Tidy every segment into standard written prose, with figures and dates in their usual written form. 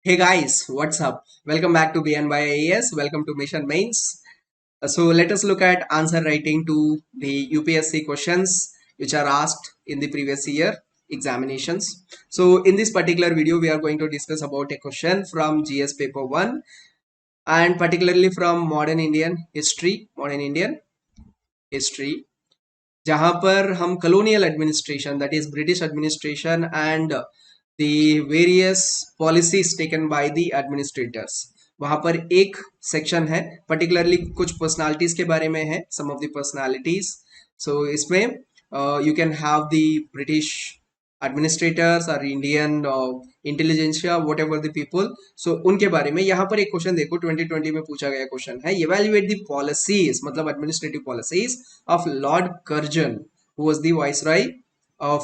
Hey guys, what's up? Welcome back to BNY AES. Welcome to Mission Mains. So let us look at answer writing to the UPSC questions which are asked in the previous year examinations. So in this particular video, we are going to discuss about a question from GS paper 1 and particularly from modern Indian history जहां पर हम colonial administration, that is British administration, and the various policies taken by the administrators, वहां पर एक section है particularly कुछ personalities के बारे में है, some of the personalities. So इसमें you can have the British administrators or Indian intelligentsia, whatever the people. So उनके बारे में यहाँ पर एक क्वेश्चन देखो, 2020 में पूछा गया क्वेश्चन है, evaluate the policies, मतलब administrative policies of Lord Curzon, who was the viceroy of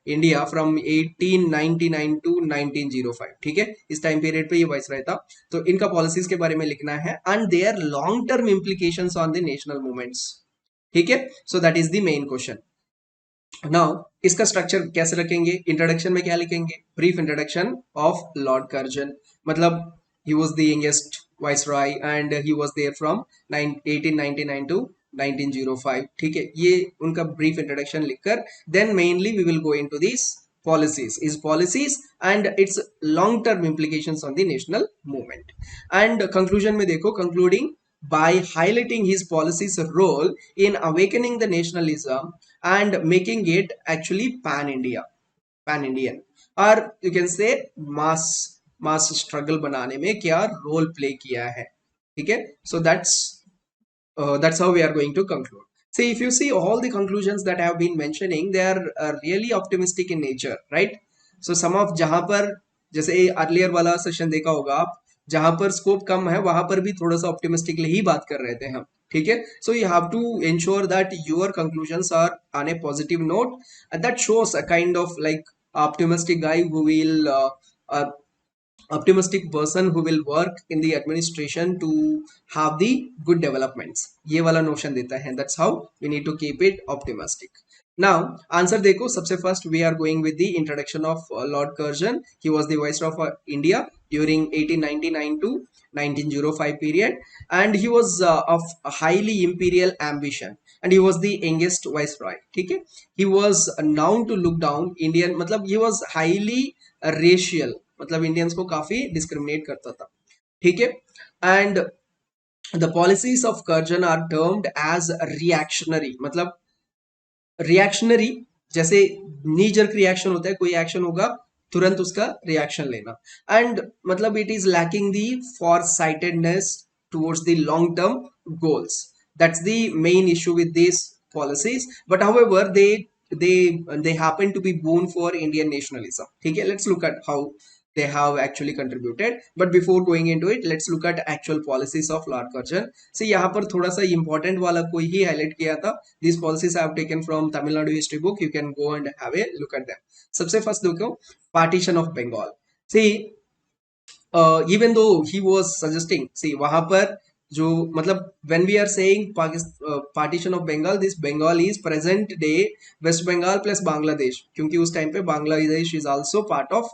India from 1899 to 1905. ठीक है, इस टाइम पीरियड पे ये वाइसराय था. तो इनका पॉलिसीज के बारे में लिखना है and there long term implications on the national movements. ठीक है, so that is the main question. Now इसका स्ट्रक्चर कैसे रखेंगे? इंट्रोडक्शन में क्या लिखेंगे? Brief introduction of Lord Curzon, मतलब he was the youngest viceroy and he was there from 1899 to 1905. ठीक है, ये उनका ब्रीफ इंट्रोडक्शन लिखकर then mainly we will go into this policies and its long term implications on the national movement. And conclusion में देखो, concluding by highlighting his policies role in awakening the nationalism and making it actually pan Indian, or you can say mass struggle बनाने में क्या role play किया है. ठीक है, so that's how we are going to conclude. See, if you see all the conclusions that I have been mentioning, they are really optimistic in nature, right? So some of जहां पर जैसे earlier वाला session देखा होगा आप, जहां पर scope कम है वहां पर भी थोड़ा सा ऑप्टिमिस्टिकली ही बात कर रहे थे हम. ठीक है, so you have to ensure that your conclusions are on a positive note, and that shows a kind of like optimistic guy who will uh, optimistic person who will work in the administration to have the good developments. ये वाला notion देता है. That's how we need to keep it optimistic. Now answer देखो, सबसे first we are going with the introduction of Lord Curzon. He was the viceroy of India during 1899 to 1905 period, and he was of a highly imperial ambition, and he was the youngest viceroy. ठीक है, he was known to look down Indian, मतलब he was highly racial, मतलब Indians को काफी discriminate करता था. ठीक है, and the policies of Curzon are termed as reactionary, मतलब रिएक्शनरी जैसे नी जर्क रिएक्शन होता है, कोई एक्शन होगा तुरंत उसका रिएक्शन लेना, एंड मतलब it is lacking the for sightedness towards the long term goals. That's the main issue with this policies, but however they they happen to be boon for Indian nationalism. ठीक है, let's look at how they have actually contributed. But before going into it, let's look at actual policies of Lord Curzon. So यहाँ पर थोड़ा सा important वाला कोई ही highlight किया था. These policies I have taken from Tamil Nadu history book. You can go and have a look at them. सबसे first देखो, partition of Bengal. See, even though he was suggesting, see वहां पर जो मतलब when we are saying partition of Bengal, this Bengal is present day West Bengal plus Bangladesh, क्योंकि उस time पे Bangladesh is also part of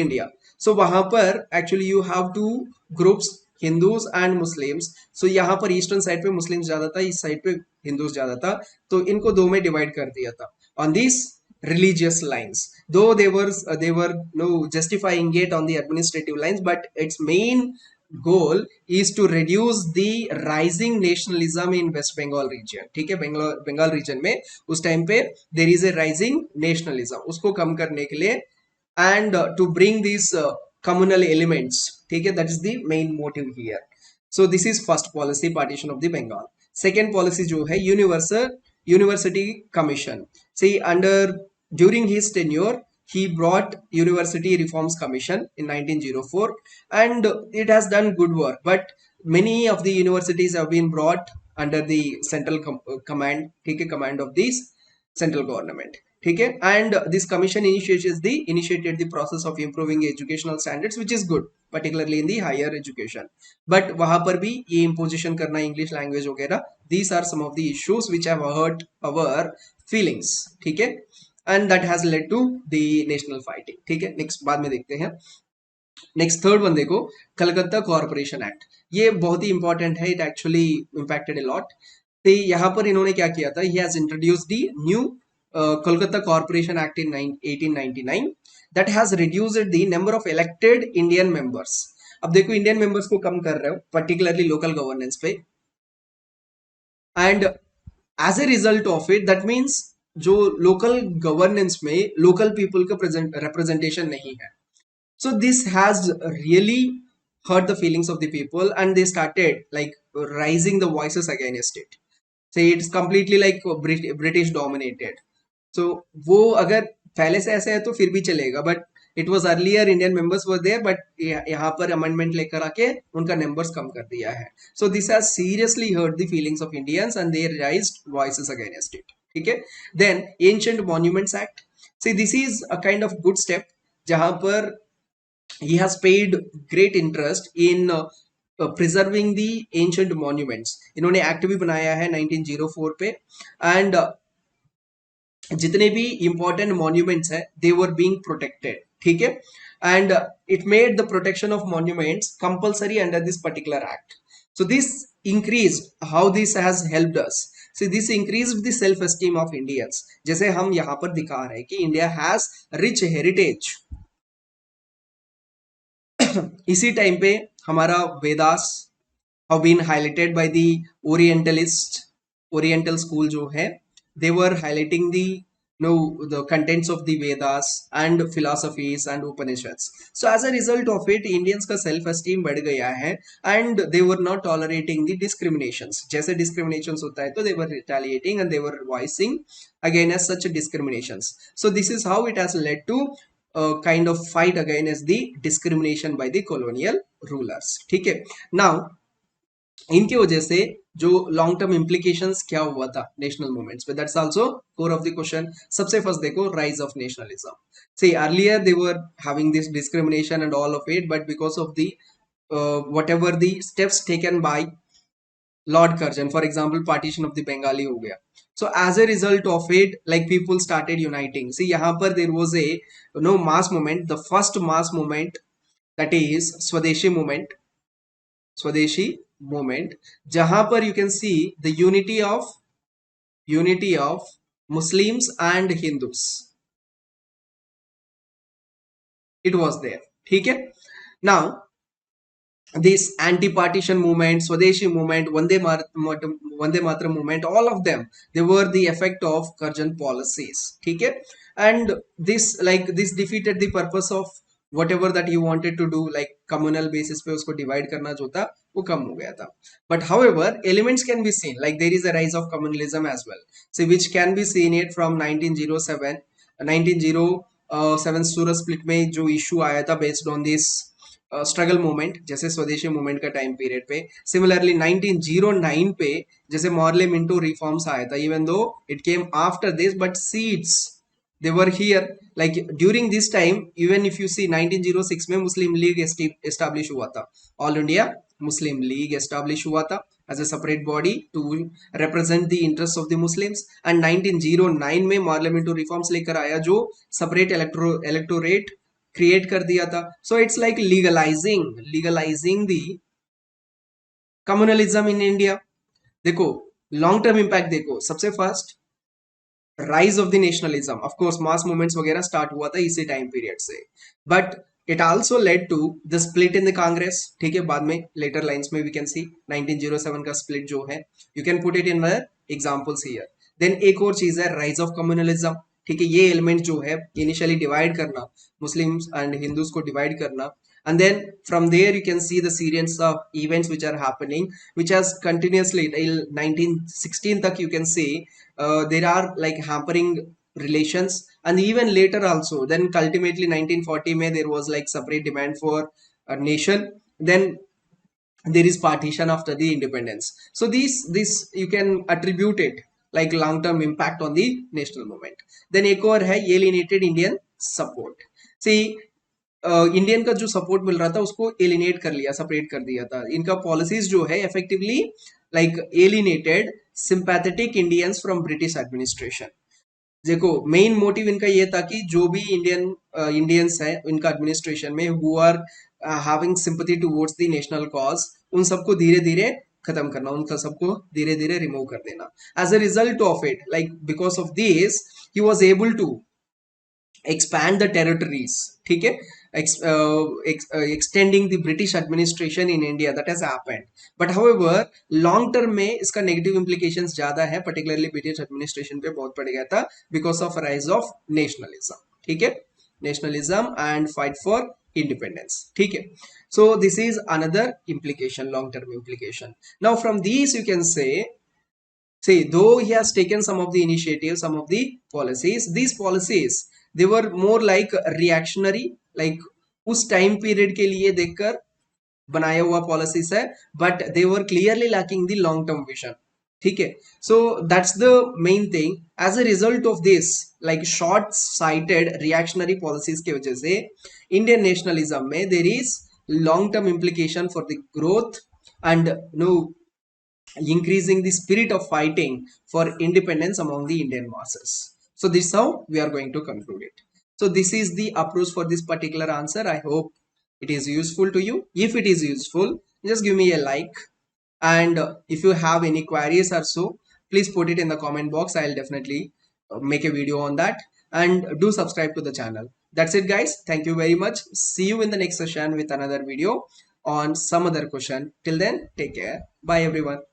India. So वहां पर actually you have two groups, Hindus and Muslims. So यहाँ पर eastern side पे Muslims ज्यादा था, इस साइड पे हिंदूज ज्यादा था, तो इनको दो में डिवाइड कर दिया था on this religious lines, though they were no justifying it on the administrative lines, but its main goal is to reduce the rising nationalism in West Bengal region. ठीक है, बंगाल रीजन में उस टाइम पे there is a rising nationalism, उसको कम करने के लिए and to bring these communal elements. ठीक है, that is the main motive here. So this is first policy, partition of the Bengal. Second policy जो है universal university commission. See, under during his tenure he brought university reforms commission in 1904, and it has done good work, but many of the universities have been brought under the central command. ठीक है, command of this central government. ठीक है, and this commission initiated the process of improving educational standards, which is good, particularly in the higher education. But वहां पर भी ये imposition करना English language वगैरह, these are some of the issues which have hurt our feelings. ठीक है, and that has led to the national fighting. ठीक है, next बाद में देखते हैं. नेक्स्ट थर्ड वन देखो, कलकत्ता कॉरपोरेशन एक्ट। ये बहुत ही इंपॉर्टेंट है, it actually impacted a lot. तो यहाँ पर इन्होंने क्या किया था, he has introduce the new Kolkata corporation act in 1899 that has reduced the number of elected Indian members. अब देखो इंडियन मेंबर्स को कम कर रहे हो पर्टिकुलरली लोकल गवर्नेंस पे, and as a result of it that means जो लोकल गवर्नेंस में लोकल पीपल का रिप्रेजेंटेशन नहीं है. So this has really hurt the feelings of the people, and they started like rising the voices against it. So it's completely like British dominated. So वो अगर पहले से ऐसे है तो फिर भी चलेगा, but it was earlier Indian members were there, but यहाँ पर अमेंडमेंट लेकर आके उनका नंबर्स कम कर दिया है. So this has seriously hurt the feelings of Indians and they raised voices against it. ठीक है. Then ancient monuments act. See this is a kind of good step जहां पर he has paid great interest in preserving the ancient monuments. इन्होंने act भी बनाया है 1904 पे, and जितने भी इंपॉर्टेंट मॉन्यूमेंट्स है दे वर बीइंग प्रोटेक्टेड. ठीक है. And it made the protection of monuments compulsory under this particular act. So this increased how this has helped us. See, this increased the self esteem of Indians. जैसे हम यहाँ पर दिखा रहे हैं कि इंडिया हैज रिच हेरिटेज. इसी time पे हमारा Vedas have been highlighted by the Orientalist, Oriental school जो है, they were highlighting the the contents of the Vedas and philosophies and Upanishads. So as a result of it, Indians का self esteem बढ़ गया है, and they were not tolerating the discriminations. जैसे discriminations होता है तो they were retaliating and they were voicing against such discriminations. So this is how it has led to a kind of fight against the discrimination by the colonial rulers. ठीक है. Now इनकी वजह से जो long term implications क्या हुआ था national movements पे, that's also core of the question. सबसे फर्स्ट देखो rise of nationalism. See earlier they were having this discrimination and all of it, but because of the whatever the steps taken by Lord Curzon, for example partition of the Bengali हो गया. So as a result of it, like people started uniting. See यहाँ पर there was a mass movement, the first mass movement, that is Swadeshi movement. Swadeshi movement, जहां पर you can see the unity of Muslims and Hindus. It was there. ठीक है. Now this anti-partition movement, Swadeshi movement, Vande Mataram movement, all of them, they were the effect of Curzon policies. ठीक है. And this defeated the purpose of whatever that he wanted to do, like communal basis पे उसको divide करना जो था वो कम हो गया था. But however, elements can be seen, like there is a rise of communalism as well. So which can be seen it from 1907 Surat split में जो इशू आया था based on this struggle movement, जैसे स्वदेशी मूवमेंट का time period पे. Similarly 1909 पे जैसे मॉर्ले मिंटो रिफॉर्म्स आया था, even though it came after this, but seeds they were here. Like during this time, even if you see 1906 में मुस्लिम league establish हुआ था, all India Muslim league establish हुआ था as a separate body to represent the interests of the Muslims. And 1909 में पार्लियामेंटो reforms लेकर आया जो separate electorate create कर दिया था. So it's like legalizing the communalism in India. देखो लॉन्ग टर्म इंपैक्ट देखो. सबसे first rise of the nationalism, of course mass movements वगैरह स्टार्ट हुआ था इसी टाइम पीरियड से, but it also led to the split in the Congress. ठीक है. बाद में लेटर लाइंस में वी कैन सी 1907 का स्प्लिट जो है, you can put it in examples here. Then एक और चीज है राइज ऑफ कम्युनलिज्म. ठीक है. ये एलिमेंट जो है इनिशियली डिवाइड करना, मुस्लिम्स एंड हिंदूज को डिवाइड करना, and then from there you can see the series of events which are happening, which has continuously till 1916 tak you can see there are like hampering relations, and even later also. Then ultimately 1940 mein there was like separate demand for a nation, then there is partition after the independence. So this you can attribute it like long term impact on the national movement. Then एक और है alienated Indian support. See Indian का जो support मिल रहा था उसको एलिनेट कर लिया, सेपरेट कर दिया था. इनका पॉलिसीज जो है effectively like alienated sympathetic Indians from British administration. देखो मेन मोटिव इनका ये था कि जो भी इंडियंस है इनका एडमिनिस्ट्रेशन में who are having sympathy towards the national cause, उन सबको धीरे धीरे खत्म करना, उनका सबको धीरे धीरे रिमूव कर देना. As a result of it, like because of this, he was able to expand the territories. ठीक है, extending the British administration in India, that has happened. But however long term में इसका negative implications ज्यादा है, particularly British administration पे बहुत पड़ गया था because of rise of nationalism. ठीक है, nationalism and fight for independence. ठीक है, so this is another implication, long term implication. Now from these you can say though he has taken some of the initiatives, some of the policies, these policies they were more like reactionary, like उस time period के लिए देखकर बनाया हुआ policies है, but they were clearly lacking the long term vision. ठीक है, so that's the main thing. As a result of this, like short sighted reactionary policies की वजह से इंडियन नेशनलिज्म में there is long term implication for the growth and no increasing the spirit of fighting for independence among the Indian masses. So this is how we are going to conclude it. So this is the approach for this particular answer. I hope it is useful to you. If it is useful, just give me a like. And if you have any queries or so, please put it in the comment box. I'll definitely make a video on that. And do subscribe to the channel. That's it, guys. Thank you very much. See you in the next session with another video on some other question. Till then, take care. Bye, everyone.